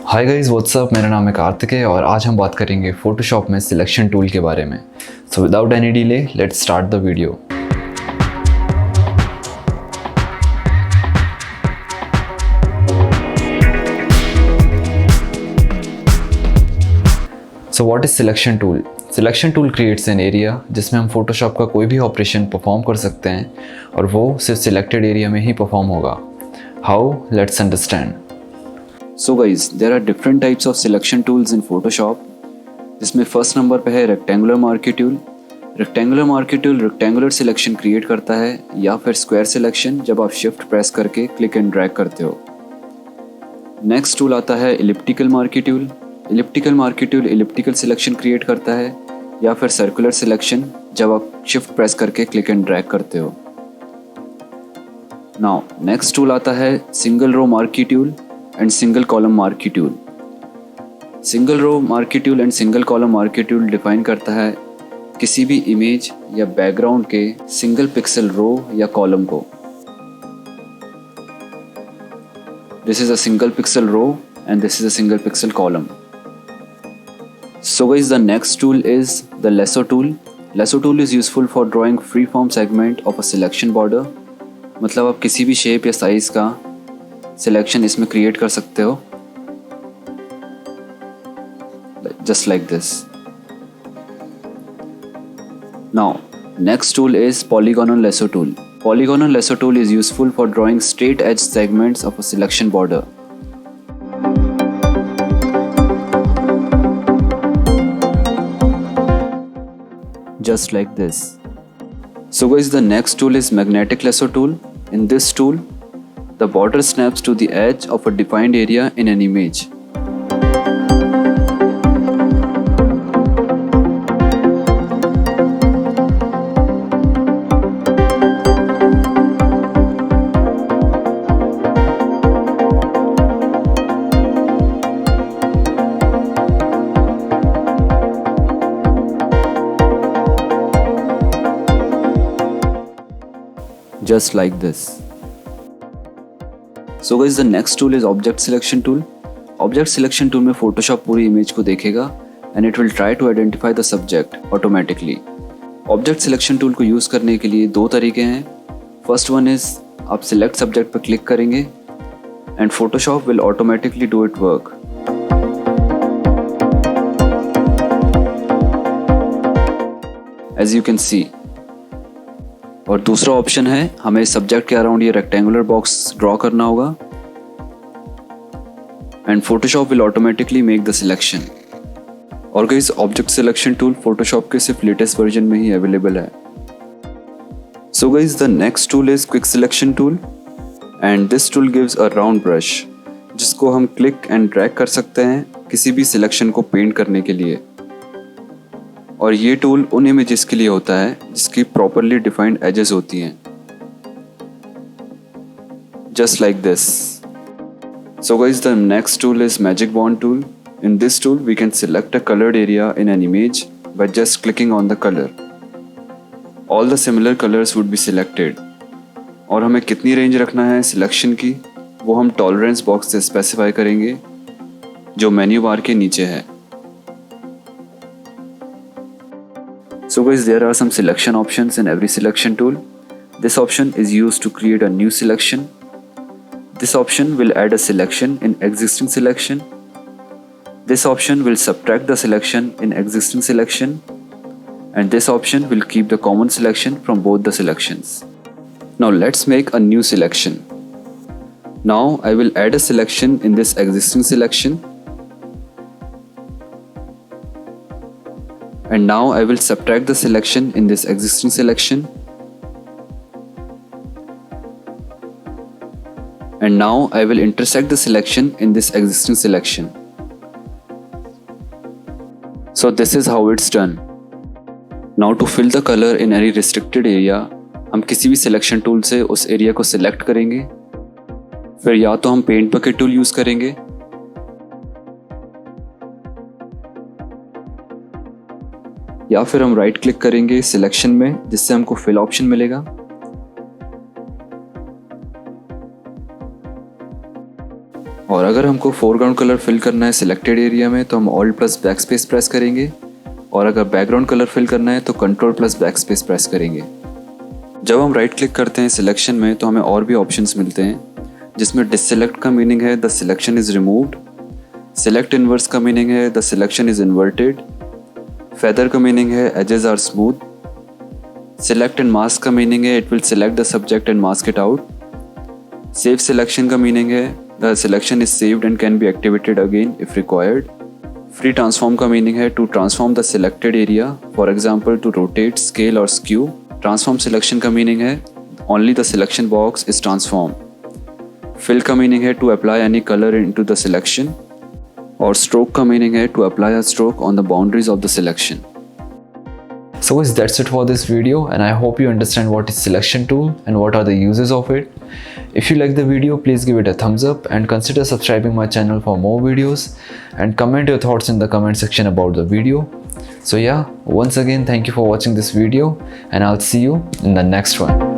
Hi guys what's up, मेरा नाम है कार्तिक है और आज हम बात करेंगे फोटोशॉप में सिलेक्शन टूल के बारे में। So without any delay let's start the video. So what is selection tool? Selection tool creates an area जिसमें हम फोटोशॉप का कोई भी ऑपरेशन परफॉर्म कर सकते हैं और वो सिर्फ सिलेक्टेड एरिया में ही परफॉर्म होगा। How? Let's understand. So guys, there are different types of selection tools in Photoshop. जिसमें फर्स्ट नंबर पे है rectangular marquee tool. Rectangular marquee tool rectangular selection create करता है या फिर स्क्वायर सिलेक्शन जब आप शिफ्ट प्रेस करके क्लिक एंड ड्रैग करते हो। नेक्स्ट टूल आता है elliptical marquee tool. Elliptical marquee tool elliptical selection create करता है या फिर सर्कुलर सिलेक्शन जब आप शिफ्ट प्रेस करके क्लिक एंड ड्रैग करते हो। नाउ नेक्स्ट टूल आता है single row marquee tool and single column marquee tool. Single row marquee tool and single column marquee tool define करता है किसी भी इमेज या बैकग्राउंड के सिंगल पिक्सल रो या कॉलम को। This is a single pixel row and this is a single pixel column. So guys, the next tool is the lasso tool. Lasso tool is useful for drawing free-form segment of a selection border. मतलब आप किसी भी shape या size का selection इसमें create कर सकते हो, just like this. Now, next tool is polygonal lasso tool. Polygonal lasso tool is useful for drawing straight edge segments of a selection border. Just like this. So guys, the next tool is magnetic lasso tool. In this tool, the border snaps to the edge of a defined area in an image. Just like this. So guys, the next tool is object selection tool. Object selection tool में Photoshop पूरी image को देखेगा and it will try to identify the subject automatically. Object selection tool को use करने के लिए दो तरीके हैं. First one is आप select subject पर क्लिक करेंगे and Photoshop will automatically do it work. As you can see. और दूसरा ऑप्शन है हमें सब्जेक्ट के अराउंड ये रेक्टेंगुलर बॉक्स ड्रॉ करना होगा and Photoshop will automatically make the selection. और guys, object selection tool Photoshop के सिर्फ लेटेस्ट वर्जन में ही अवेलेबल है। So guys, the next tool is quick selection tool and this tool gives a round brush जिसको हम click and drag कर सकते हैं किसी भी सिलेक्शन को पेंट करने के लिए। और ये टूल उन इमेजेस के लिए होता है जिसकी प्रॉपरली डिफाइंड एजेस होती हैं, just like this. So guys, the next tool is magic wand tool. In this tool we can select a coloured area in an image by just clicking on the colour. All the similar colours would be selected. और हमें कितनी range रखना है selection की वो हम tolerance box से specify करेंगे जो मेन्यू बार के नीचे है। So guys, there are some selection options in every selection tool. This option is used to create a new selection. This option will add a selection in existing selection. This option will subtract the selection in existing selection. And this option will keep the common selection from both the selections. Now let's make a new selection. Now I will add a selection in this existing selection. And now I will subtract the selection in this existing selection. And now I will intersect the selection in this existing selection. So this is how it's done. Now to fill the color in any restricted area, हम किसी भी selection tool से उस area को select करेंगे। फिर या तो हम पेंट बकेट टूल यूज करेंगे या फिर हम राइट क्लिक करेंगे सिलेक्शन में जिससे हमको फिल ऑप्शन मिलेगा। और अगर हमको फोरग्राउंड कलर फिल करना है सिलेक्टेड एरिया में तो हम alt plus back space press करेंगे, और अगर बैकग्राउंड कलर फिल करना है तो control plus back space press करेंगे। जब हम राइट क्लिक करते हैं सिलेक्शन में तो हमें और भी ऑप्शंस मिलते हैं, जिसमें डिससेलेक्ट का मीनिंग है the selection is removed, select inverse का मीनिंग है the selection is inverted, feather का मीनिंग है edges are smooth, select and mask का मीनिंग है it will select the subject and mask it out, save selection का meaning है the selection is saved and can be activated again if required, free transform का meaning है to transform the selected area, for example to rotate, scale और skew, transform selection का meaning है only the selection box is transform, fill का meaning है to apply any colour into the selection, और stroke का meaning है to apply a stroke on the boundaries of the selection. So guys, that's it for this video, and I hope you understand what is selection tool and what are the uses of it. If you like the video, please give it a thumbs up and consider subscribing my channel for more videos, and comment your thoughts in the comment section about the video. So yeah, once again, thank you for watching this video, and I'll see you in the next one.